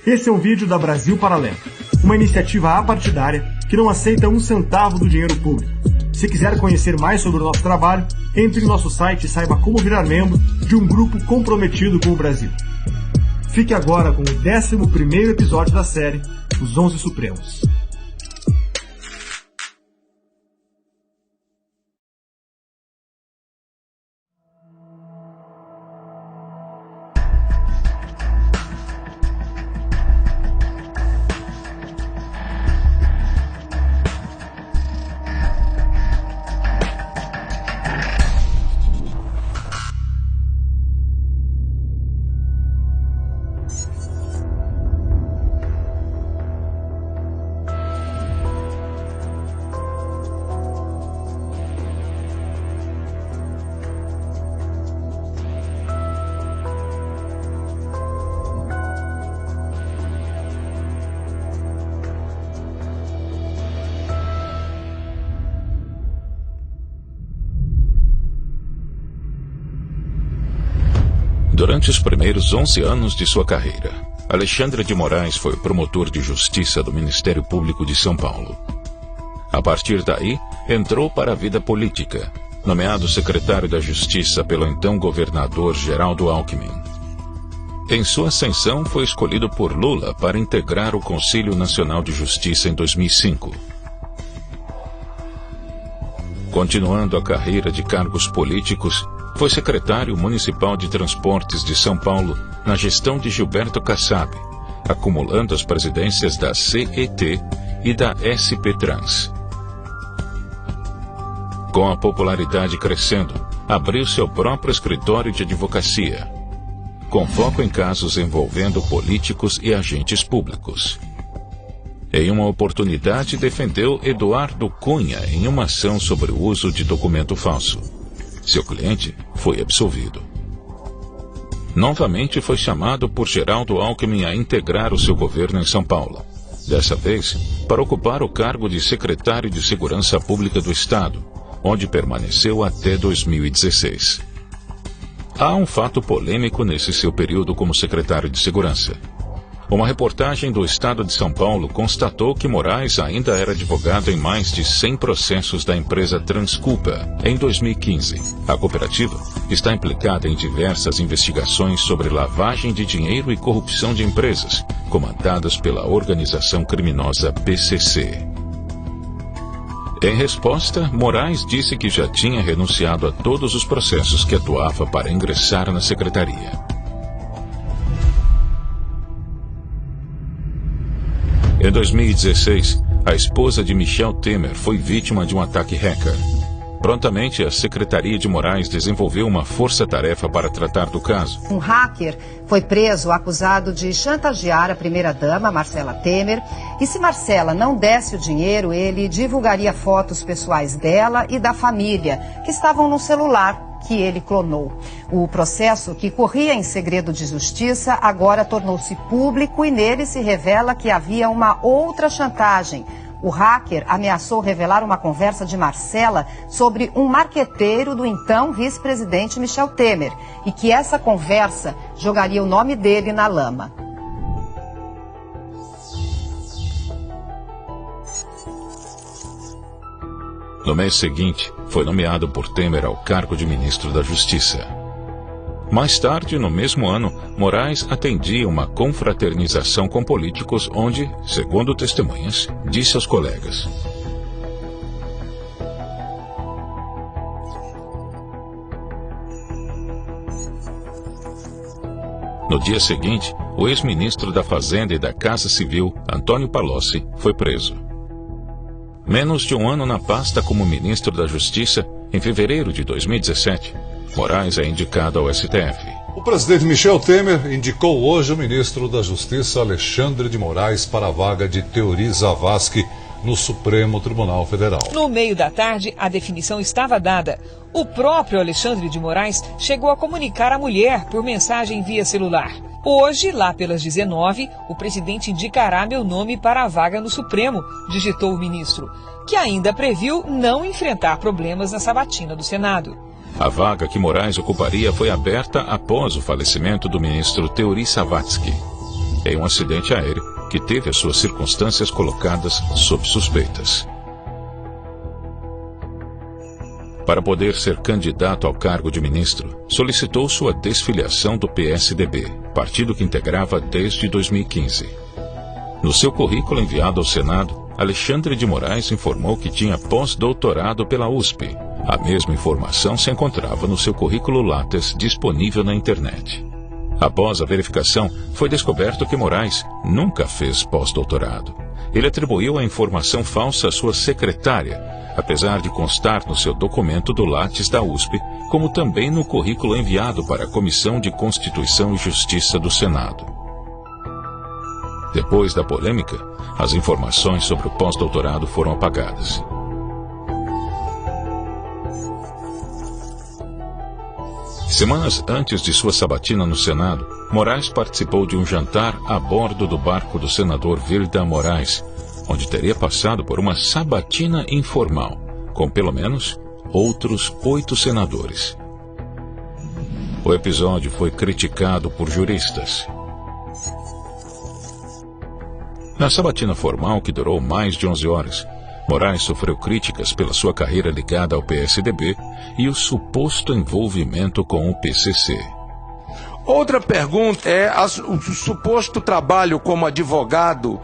Esse é um vídeo da Brasil Paralelo, uma iniciativa apartidária que não aceita um centavo do dinheiro público. Se quiser conhecer mais sobre o nosso trabalho, entre em nosso site e saiba como virar membro de um grupo comprometido com o Brasil. Fique agora com o 11º episódio da série Os 11 Supremos. Durante os primeiros 11 anos de sua carreira, Alexandre de Moraes foi promotor de justiça do Ministério Público de São Paulo. A partir daí, entrou para a vida política, nomeado secretário da Justiça pelo então governador Geraldo Alckmin. Em sua ascensão, foi escolhido por Lula para integrar o Conselho Nacional de Justiça em 2005. Continuando a carreira de cargos políticos, foi secretário municipal de Transportes de São Paulo na gestão de Gilberto Kassab, acumulando as presidências da CET e da SP Trans. Com a popularidade crescendo, abriu seu próprio escritório de advocacia, com foco em casos envolvendo políticos e agentes públicos. Em uma oportunidade, defendeu Eduardo Cunha em uma ação sobre o uso de documento falso. Seu cliente foi absolvido. Novamente foi chamado por Geraldo Alckmin a integrar o seu governo em São Paulo. Dessa vez, para ocupar o cargo de secretário de Segurança Pública do Estado, onde permaneceu até 2016. Há um fato polêmico nesse seu período como secretário de Segurança. Uma reportagem do Estado de São Paulo constatou que Moraes ainda era advogado em mais de 100 processos da empresa Transculpa em 2015. A cooperativa está implicada em diversas investigações sobre lavagem de dinheiro e corrupção de empresas, comandadas pela organização criminosa PCC. Em resposta, Moraes disse que já tinha renunciado a todos os processos que atuava para ingressar na secretaria. Em 2016, a esposa de Michel Temer foi vítima de um ataque hacker. Prontamente, a Secretaria de Moraes desenvolveu uma força-tarefa para tratar do caso. Um hacker foi preso acusado de chantagear a primeira-dama, Marcela Temer, e se Marcela não desse o dinheiro, ele divulgaria fotos pessoais dela e da família, que estavam no celular que ele clonou. O processo, que corria em segredo de justiça, agora tornou-se público e nele se revela que havia uma outra chantagem. O hacker ameaçou revelar uma conversa de Marcela sobre um marqueteiro do então vice-presidente Michel Temer e que essa conversa jogaria o nome dele na lama. No mês seguinte, foi nomeado por Temer ao cargo de ministro da Justiça. Mais tarde, no mesmo ano, Moraes atendia uma confraternização com políticos onde, segundo testemunhas, disse aos colegas: No dia seguinte, o ex-ministro da Fazenda e da Casa Civil, Antônio Palocci, foi preso. Menos de um ano na pasta como ministro da Justiça, em fevereiro de 2017, Moraes é indicado ao STF. O presidente Michel Temer indicou hoje o ministro da Justiça, Alexandre de Moraes, para a vaga de Teori Zavascki no Supremo Tribunal Federal. No meio da tarde, a definição estava dada. O próprio Alexandre de Moraes chegou a comunicar à mulher por mensagem via celular. Hoje, lá pelas 19, o presidente indicará meu nome para a vaga no Supremo, digitou o ministro, que ainda previu não enfrentar problemas na sabatina do Senado. A vaga que Moraes ocuparia foi aberta após o falecimento do ministro Teori Zavascki. em um acidente aéreo que teve as suas circunstâncias colocadas sob suspeitas. Para poder ser candidato ao cargo de ministro, solicitou sua desfiliação do PSDB, partido que integrava desde 2015. No seu currículo enviado ao Senado, Alexandre de Moraes informou que tinha pós-doutorado pela USP. A mesma informação se encontrava no seu currículo Lattes disponível na internet. Após a verificação, foi descoberto que Moraes nunca fez pós-doutorado. Ele atribuiu a informação falsa à sua secretária, apesar de constar no seu documento do Lattes da USP, como também no currículo enviado para a Comissão de Constituição e Justiça do Senado. Depois da polêmica, as informações sobre o pós-doutorado foram apagadas. Semanas antes de sua sabatina no Senado, Moraes participou de um jantar a bordo do barco do senador Vilda Moraes, onde teria passado por uma sabatina informal, com pelo menos outros 8 senadores. O episódio foi criticado por juristas. Na sabatina formal, que durou mais de 11 horas, Moraes sofreu críticas pela sua carreira ligada ao PSDB e o suposto envolvimento com o PCC. Outra pergunta é o suposto trabalho como advogado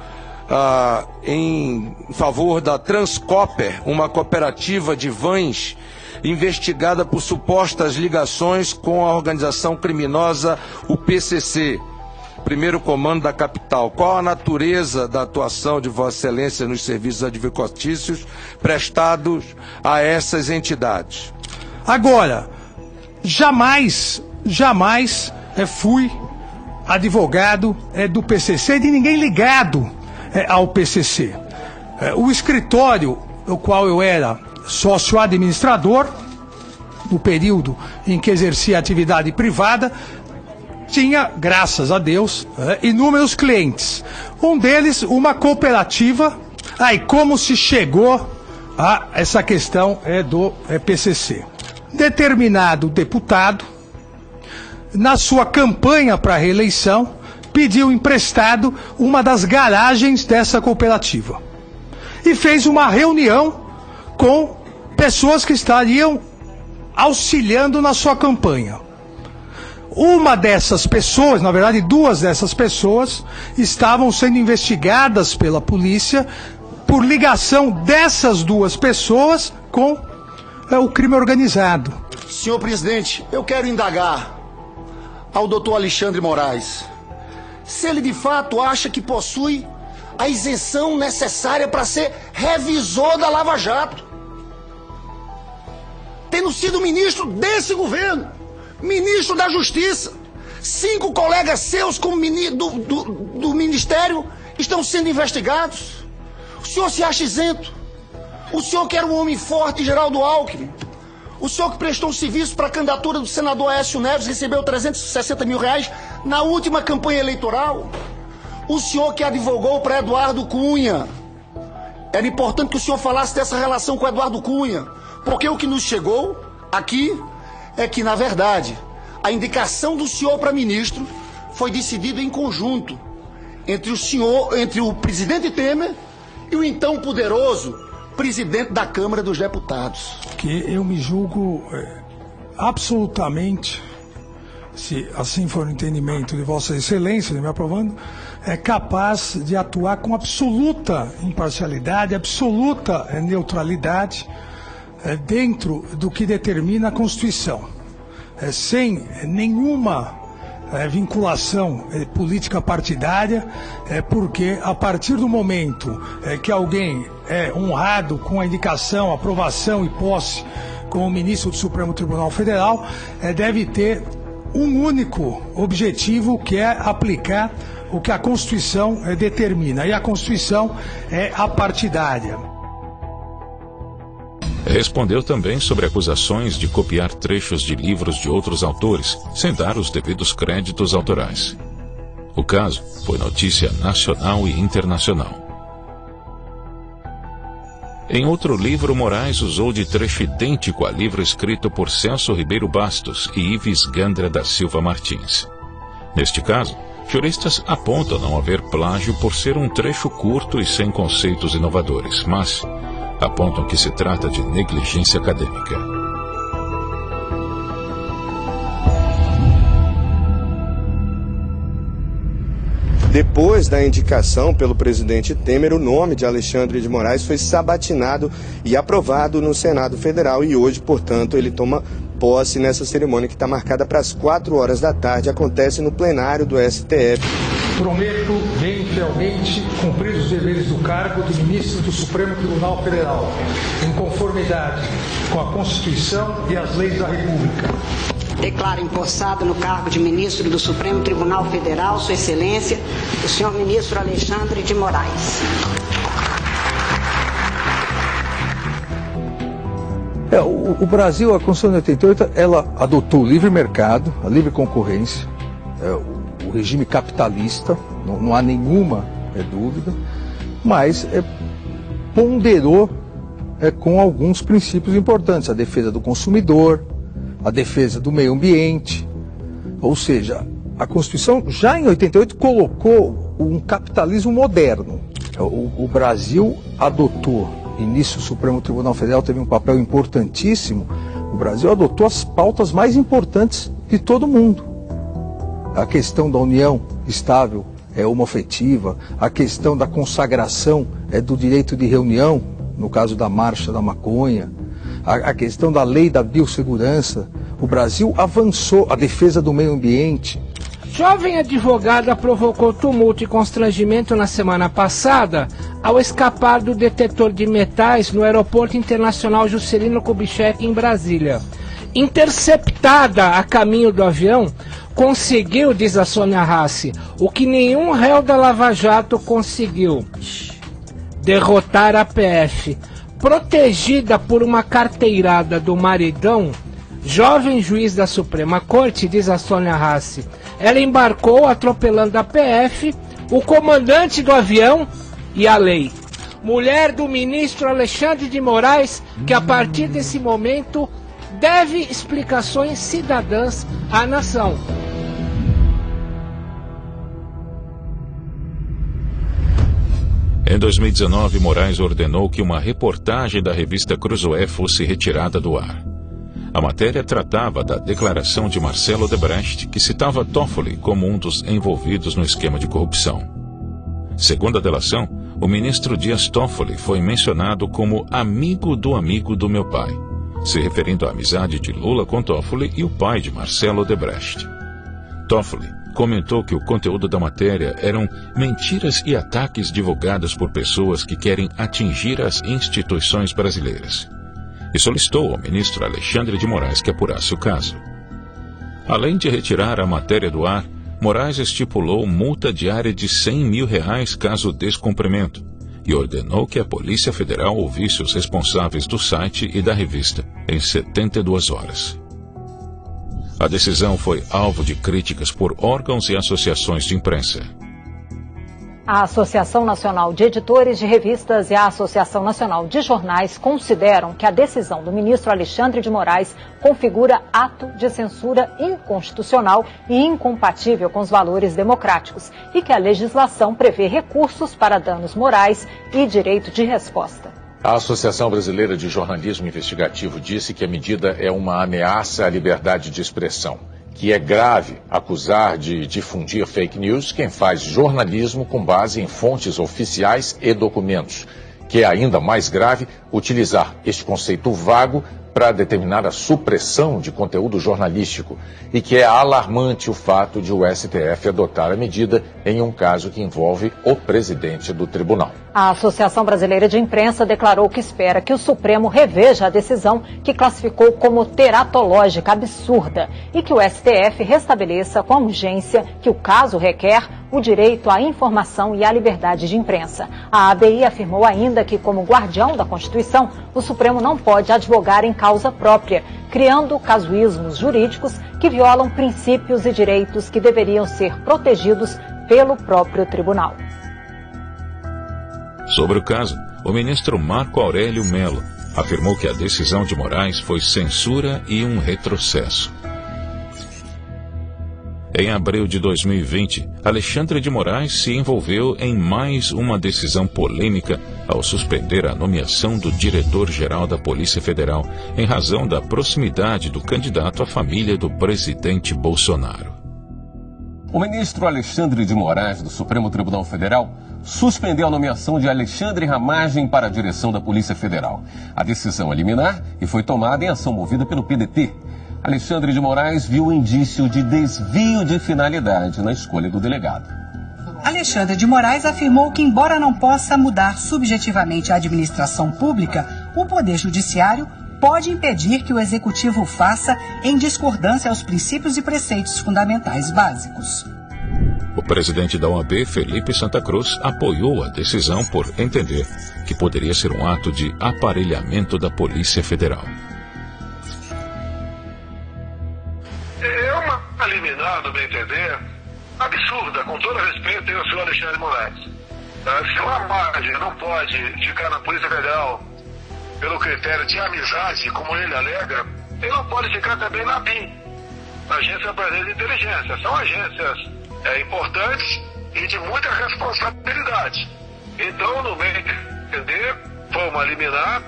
em favor da Transcooper, uma cooperativa de vans investigada por supostas ligações com a organização criminosa, o PCC, primeiro comando da capital. Qual a natureza da atuação de Vossa Excelência nos serviços advocatícios prestados a essas entidades? Agora, jamais fui advogado do PCC, de ninguém ligado ao PCC. O escritório, o qual eu era sócio-administrador, no período em que exercia atividade privada, tinha, graças a Deus, inúmeros clientes. Um deles, uma cooperativa. Aí, como se chegou a essa questão do PCC? Determinado deputado, na sua campanha para a reeleição, pediu emprestado uma das garagens dessa cooperativa. E fez uma reunião com pessoas que estariam auxiliando na sua campanha. Uma dessas pessoas, na verdade 2 dessas pessoas, estavam sendo investigadas pela polícia por ligação dessas 2 pessoas com o crime organizado. Senhor presidente, eu quero indagar ao doutor Alexandre Moraes se ele de fato acha que possui a isenção necessária para ser revisor da Lava Jato, tendo sido ministro desse governo, ministro da Justiça. 5 colegas seus como do Ministério estão sendo investigados. O senhor se acha isento? O senhor que era um homem forte, Geraldo Alckmin, o senhor que prestou serviço para a candidatura do senador Aécio Neves, recebeu 360 mil reais na última campanha eleitoral. O senhor que advogou para Eduardo Cunha. Era importante que o senhor falasse dessa relação com Eduardo Cunha, porque o que nos chegou aqui é que, na verdade, a indicação do senhor para ministro foi decidida em conjunto entre o presidente Temer e o então poderoso presidente da Câmara dos Deputados. Que eu me julgo absolutamente, se assim for o entendimento de Vossa Excelência, me aprovando, é capaz de atuar com absoluta imparcialidade, absoluta neutralidade dentro do que determina a Constituição, sem nenhuma vinculação política partidária, porque a partir do momento que alguém é honrado com a indicação, aprovação e posse como ministro do Supremo Tribunal Federal, deve ter um único objetivo, que é aplicar o que a Constituição determina, e a Constituição é apartidária. Respondeu também sobre acusações de copiar trechos de livros de outros autores, sem dar os devidos créditos autorais. O caso foi notícia nacional e internacional. Em outro livro, Moraes usou de trecho idêntico a livro escrito por Celso Ribeiro Bastos e Ives Gandra da Silva Martins. Neste caso, Juristas apontam não haver plágio por ser um trecho curto e sem conceitos inovadores, mas apontam que se trata de negligência acadêmica. Depois da indicação pelo presidente Temer, o nome de Alexandre de Moraes foi sabatinado e aprovado no Senado Federal e hoje, portanto, ele toma posse nessa cerimônia que está marcada para as 4 horas da tarde, acontece no plenário do STF. Prometo bem fielmente cumprir os deveres do cargo de ministro do Supremo Tribunal Federal, em conformidade com a Constituição e as leis da República. Declaro empossado no cargo de ministro do Supremo Tribunal Federal, Sua Excelência, o senhor ministro Alexandre de Moraes. O Brasil, a Constituição de 88, ela adotou o livre mercado, a livre concorrência, o regime capitalista, não há nenhuma dúvida, mas ponderou com alguns princípios importantes, a defesa do consumidor, a defesa do meio ambiente, ou seja, a Constituição já em 88 colocou um capitalismo moderno. O Brasil adotou, e nisso o Supremo Tribunal Federal teve um papel importantíssimo, o Brasil adotou as pautas mais importantes de todo mundo. A questão da união estável, homoafetiva, a questão da consagração do direito de reunião, no caso da marcha da maconha, a questão da lei da biossegurança. O Brasil avançou, a defesa do meio ambiente. Jovem advogada provocou tumulto e constrangimento na semana passada ao escapar do detetor de metais no Aeroporto Internacional Juscelino Kubitschek, em Brasília. Interceptada a caminho do avião, conseguiu, diz a Sônia Rassi, o que nenhum réu da Lava Jato conseguiu: derrotar a PF. Protegida por uma carteirada do maridão, jovem juiz da Suprema Corte, diz a Sônia Rassi, ela embarcou atropelando a PF, o comandante do avião e a lei. Mulher do ministro Alexandre de Moraes, que a partir desse momento deve explicações cidadãs à nação. Em 2019, Moraes ordenou que uma reportagem da revista Cruzoé fosse retirada do ar. A matéria tratava da declaração de Marcelo Odebrecht, que citava Toffoli como um dos envolvidos no esquema de corrupção. Segundo a delação, o ministro Dias Toffoli foi mencionado como amigo do meu pai, se referindo à amizade de Lula com Toffoli e o pai de Marcelo Odebrecht. Toffoli comentou que o conteúdo da matéria eram mentiras e ataques divulgados por pessoas que querem atingir as instituições brasileiras, e solicitou ao ministro Alexandre de Moraes que apurasse o caso. Além de retirar a matéria do ar, Moraes estipulou multa diária de R$100 mil caso descumprimento e ordenou que a Polícia Federal ouvisse os responsáveis do site e da revista em 72 horas. A decisão foi alvo de críticas por órgãos e associações de imprensa. A Associação Nacional de Editores de Revistas e a Associação Nacional de Jornais consideram que a decisão do ministro Alexandre de Moraes configura ato de censura inconstitucional e incompatível com os valores democráticos e que a legislação prevê recursos para danos morais e direito de resposta. A Associação Brasileira de Jornalismo Investigativo disse que a medida é uma ameaça à liberdade de expressão, que é grave acusar de difundir fake news quem faz jornalismo com base em fontes oficiais e documentos, que é ainda mais grave utilizar este conceito vago para determinar a supressão de conteúdo jornalístico e que é alarmante o fato de o STF adotar a medida em um caso que envolve o presidente do tribunal. A Associação Brasileira de Imprensa declarou que espera que o Supremo reveja a decisão que classificou como teratológica absurda e que o STF restabeleça com a urgência que o caso requer o direito à informação e à liberdade de imprensa. A ABI afirmou ainda que, como guardião da Constituição, o Supremo não pode advogar em causa própria, criando casuísmos jurídicos que violam princípios e direitos que deveriam ser protegidos pelo próprio tribunal. Sobre o caso, o ministro Marco Aurélio Mello afirmou que a decisão de Moraes foi censura e um retrocesso. Em abril de 2020, Alexandre de Moraes se envolveu em mais uma decisão polêmica ao suspender a nomeação do diretor-geral da Polícia Federal em razão da proximidade do candidato à família do presidente Bolsonaro. O ministro Alexandre de Moraes, do Supremo Tribunal Federal, suspendeu a nomeação de Alexandre Ramagem para a direção da Polícia Federal. A decisão é liminar e foi tomada em ação movida pelo PDT. Alexandre de Moraes viu indício de desvio de finalidade na escolha do delegado. Alexandre de Moraes afirmou que, embora não possa mudar subjetivamente a administração pública, o Poder Judiciário pode impedir que o Executivo faça em discordância aos princípios e preceitos fundamentais básicos. O presidente da OAB, Felipe Santa Cruz, apoiou a decisão por entender que poderia ser um ato de aparelhamento da Polícia Federal. É uma liminar, no meu entender, absurda, com todo respeito ao senhor Alexandre de Moraes. Se o Ramagem não pode ficar na Polícia Federal pelo critério de amizade, como ele alega, ele não pode ficar também na ABIN, Agência Brasileira de Inteligência. São agências importantes e de muita responsabilidade. Então, no meu entender, foi uma liminar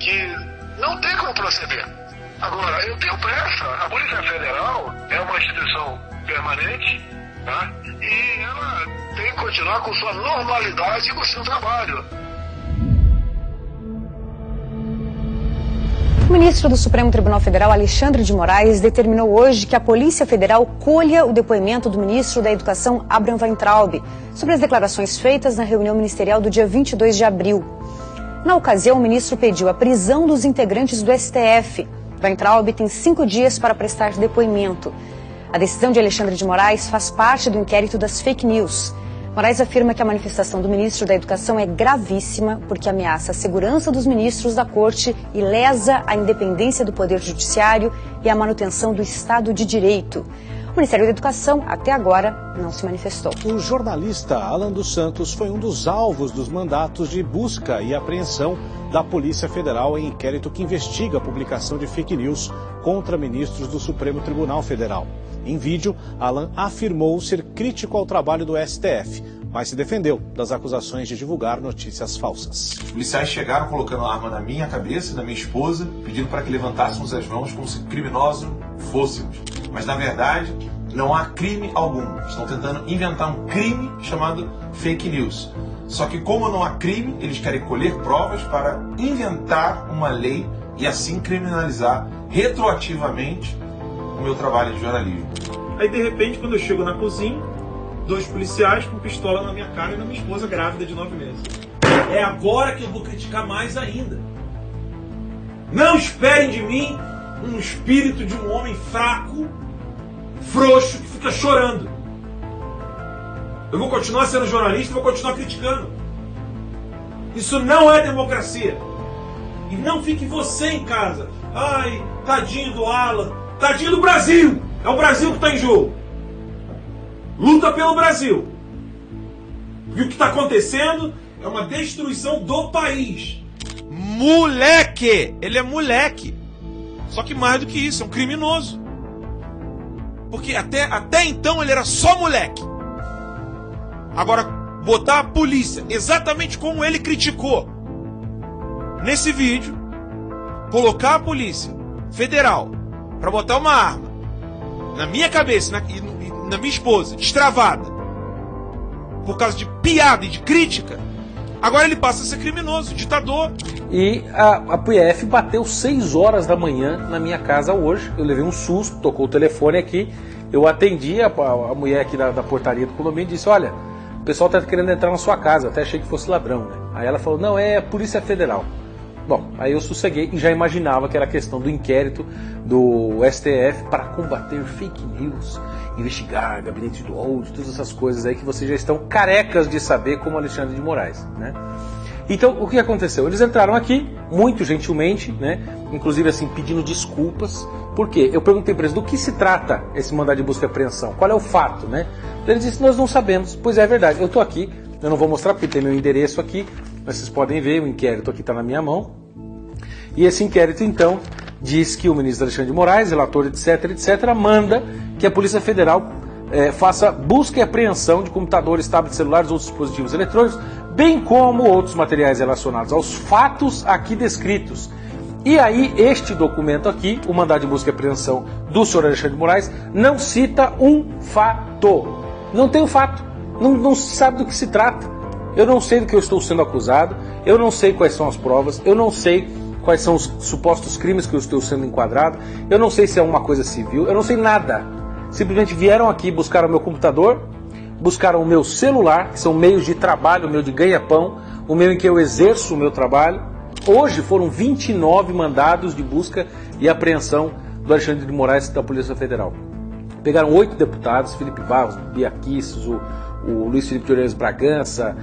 que não tem como proceder. Agora, eu tenho pressa. A Polícia Federal é uma instituição permanente, tá? E ela tem que continuar com sua normalidade e com o seu trabalho. O ministro do Supremo Tribunal Federal, Alexandre de Moraes, determinou hoje que a Polícia Federal colha o depoimento do ministro da Educação, Abraham Weintraub, sobre as declarações feitas na reunião ministerial do dia 22 de abril. Na ocasião, o ministro pediu a prisão dos integrantes do STF. Weintraub tem 5 dias para prestar depoimento. A decisão de Alexandre de Moraes faz parte do inquérito das fake news. Moraes afirma que a manifestação do ministro da Educação é gravíssima porque ameaça a segurança dos ministros da Corte e lesa a independência do Poder Judiciário e a manutenção do Estado de Direito. O Ministério da Educação, até agora, não se manifestou. O jornalista Alan dos Santos foi um dos alvos dos mandatos de busca e apreensão da Polícia Federal em inquérito que investiga a publicação de fake news contra ministros do Supremo Tribunal Federal. Em vídeo, Alan afirmou ser crítico ao trabalho do STF, mas se defendeu das acusações de divulgar notícias falsas. Os policiais chegaram colocando a arma na minha cabeça e na minha esposa, pedindo para que levantássemos as mãos como se criminosos fôssemos. Mas, na verdade, não há crime algum. Estão tentando inventar um crime chamado fake news. Só que como não há crime, eles querem colher provas para inventar uma lei e assim criminalizar retroativamente o meu trabalho de jornalismo. Aí, de repente, quando eu chego na cozinha, 2 policiais com pistola na minha cara e na minha esposa grávida de 9 meses. É agora que eu vou criticar mais ainda. Não esperem de mim um espírito de um homem fraco, frouxo, que fica chorando. Eu vou continuar sendo jornalista e vou continuar criticando. Isso não é democracia. E não fique você em casa. Ai, tadinho do Alan. Tadinho do Brasil. É o Brasil que está em jogo. Luta pelo Brasil. E o que está acontecendo é uma destruição do país. Moleque! Ele é moleque. Só que mais do que isso, é um criminoso. Porque até então ele era só moleque. Agora, botar a polícia exatamente como ele criticou nesse vídeo, colocar a polícia federal para botar uma arma na minha cabeça e na minha esposa, destravada, por causa de piada e de crítica, agora ele passa a ser criminoso, ditador. E a PF bateu 6 horas da manhã na minha casa hoje. Eu levei um susto, tocou o telefone aqui, eu atendi a mulher aqui da portaria do condomínio e disse: olha, o pessoal está querendo entrar na sua casa, até achei que fosse ladrão, né? Aí ela falou: não, é a Polícia Federal. Bom, aí eu sosseguei e já imaginava que era a questão do inquérito do STF para combater fake news, investigar gabinete do ódio, todas essas coisas aí que vocês já estão carecas de saber, como Alexandre de Moraes, né? Então, o que aconteceu? Eles entraram aqui, muito gentilmente, né? Inclusive assim, pedindo desculpas. Por quê? Eu perguntei para eles do que se trata esse mandado de busca e apreensão, qual é o fato, né? Eles disseram: nós não sabemos. Pois é verdade, eu estou aqui, eu não vou mostrar porque tem meu endereço aqui, mas vocês podem ver, o inquérito aqui está na minha mão. E esse inquérito, então, diz que o ministro Alexandre de Moraes, relator, etc., manda que a Polícia Federal faça busca e apreensão de computadores, tablets, celulares ou dispositivos eletrônicos, bem como outros materiais relacionados aos fatos aqui descritos. E aí, este documento aqui, o mandado de busca e apreensão do senhor Alexandre de Moraes, não cita um fato. Não tem um fato. Não se sabe do que se trata. Eu não sei do que eu estou sendo acusado, eu não sei quais são as provas, eu não sei quais são os supostos crimes que eu estou sendo enquadrado, eu não sei se é uma coisa civil, eu não sei nada. Simplesmente vieram aqui, buscaram o meu computador, buscaram o meu celular, que são meios de trabalho, o meu de ganha-pão, o meio em que eu exerço o meu trabalho. Hoje foram 29 mandados de busca e apreensão do Alexandre de Moraes da Polícia Federal. Pegaram 8 deputados, Felipe Barros, Bia Kicis, o Luiz Felipe de Orelhas Bragança,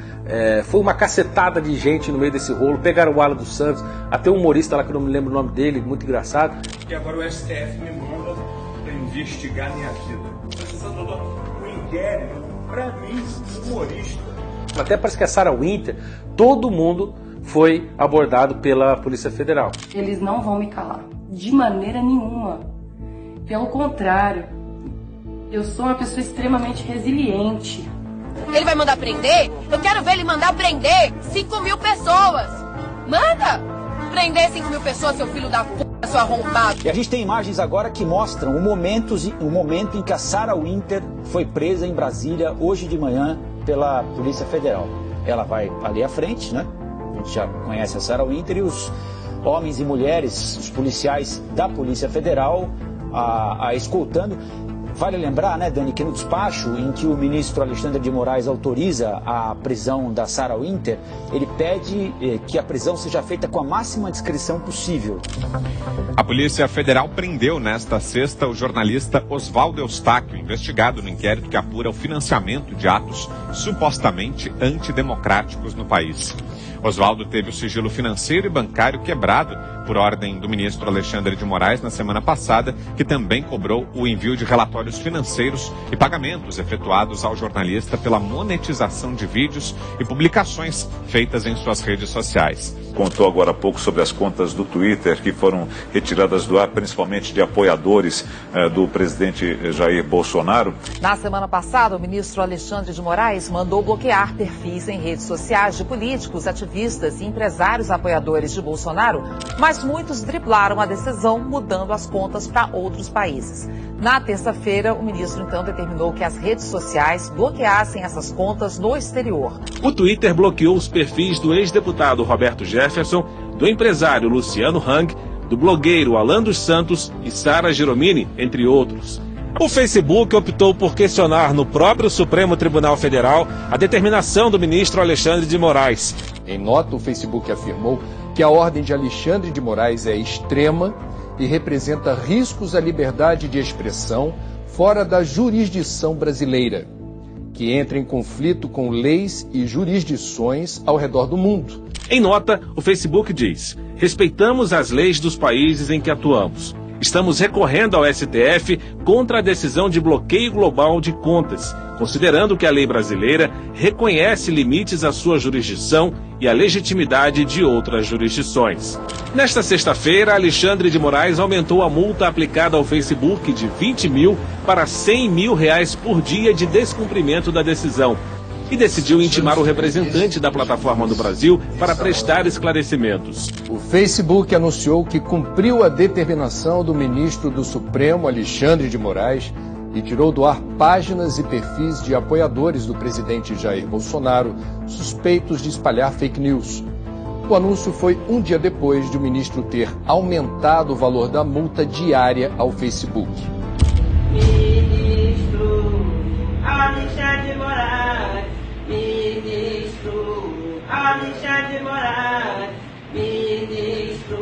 foi uma cacetada de gente no meio desse rolo. Pegaram o Alan dos Santos, até um humorista lá que eu não me lembro o nome dele, muito engraçado. E agora o STF me manda para investigar minha vida. O inquérito, para mim, humorista. Até parece que a Sarah Winter, todo mundo foi abordado pela Polícia Federal. Eles não vão me calar, de maneira nenhuma. Pelo contrário, eu sou uma pessoa extremamente resiliente. Ele vai mandar prender? Eu quero ver ele mandar prender 5.000 pessoas. Manda! Prender 5.000 pessoas, seu filho da p***, seu arrombado. E a gente tem imagens agora que mostram o momento em que a Sarah Winter foi presa em Brasília hoje de manhã pela Polícia Federal. Ela vai ali à frente, né? A gente já conhece a Sarah Winter e os homens e mulheres, os policiais da Polícia Federal a escoltando. Vale lembrar, né, Dani, que no despacho em que o ministro Alexandre de Moraes autoriza a prisão da Sarah Winter, ele pede que a prisão seja feita com a máxima discrição possível. A Polícia Federal prendeu nesta sexta o jornalista Oswaldo Eustáquio, investigado no inquérito que apura o financiamento de atos supostamente antidemocráticos no país. Oswaldo teve o sigilo financeiro e bancário quebrado por ordem do ministro Alexandre de Moraes na semana passada, que também cobrou o envio de relatórios financeiros e pagamentos efetuados ao jornalista pela monetização de vídeos e publicações feitas em suas redes sociais. Contou agora há pouco sobre as contas do Twitter que foram retiradas do ar, principalmente de apoiadores do presidente Jair Bolsonaro. Na semana passada, o ministro Alexandre de Moraes mandou bloquear perfis em redes sociais de políticos, ativistas e empresários apoiadores de Bolsonaro, mas muitos driblaram a decisão, mudando as contas para outros países. Na terça-feira, o ministro então determinou que as redes sociais bloqueassem essas contas no exterior. O Twitter bloqueou os perfis do ex-deputado Roberto Jefferson, do empresário Luciano Hang, do blogueiro Alan dos Santos e Sara Giromini, entre outros. O Facebook optou por questionar no próprio Supremo Tribunal Federal a determinação do ministro Alexandre de Moraes. Em nota, o Facebook afirmou que a ordem de Alexandre de Moraes é extrema e representa riscos à liberdade de expressão fora da jurisdição brasileira, que entra em conflito com leis e jurisdições ao redor do mundo. Em nota, o Facebook diz: respeitamos as leis dos países em que atuamos. Estamos recorrendo ao STF contra a decisão de bloqueio global de contas, considerando que a lei brasileira reconhece limites à sua jurisdição e à legitimidade de outras jurisdições. Nesta sexta-feira, Alexandre de Moraes aumentou a multa aplicada ao Facebook de 20 mil para 100 mil reais por dia de descumprimento da decisão e decidiu intimar o representante da plataforma do Brasil para prestar esclarecimentos. O Facebook anunciou que cumpriu a determinação do ministro do Supremo, Alexandre de Moraes, e tirou do ar páginas e perfis de apoiadores do presidente Jair Bolsonaro, suspeitos de espalhar fake news. O anúncio foi um dia depois de o ministro ter aumentado o valor da multa diária ao Facebook. Ministro Alexandre de Moraes, ministro Alexandre de Moraes, ministro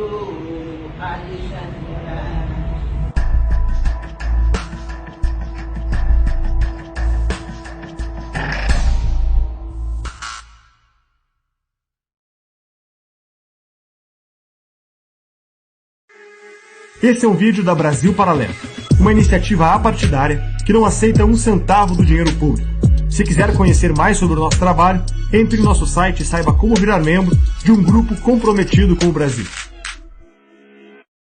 Alexandre de Moraes. Esse é um vídeo da Brasil Paralelo, uma iniciativa apartidária que não aceita um centavo do dinheiro público. Se quiser conhecer mais sobre o nosso trabalho, entre em nosso site e saiba como virar membro de um grupo comprometido com o Brasil.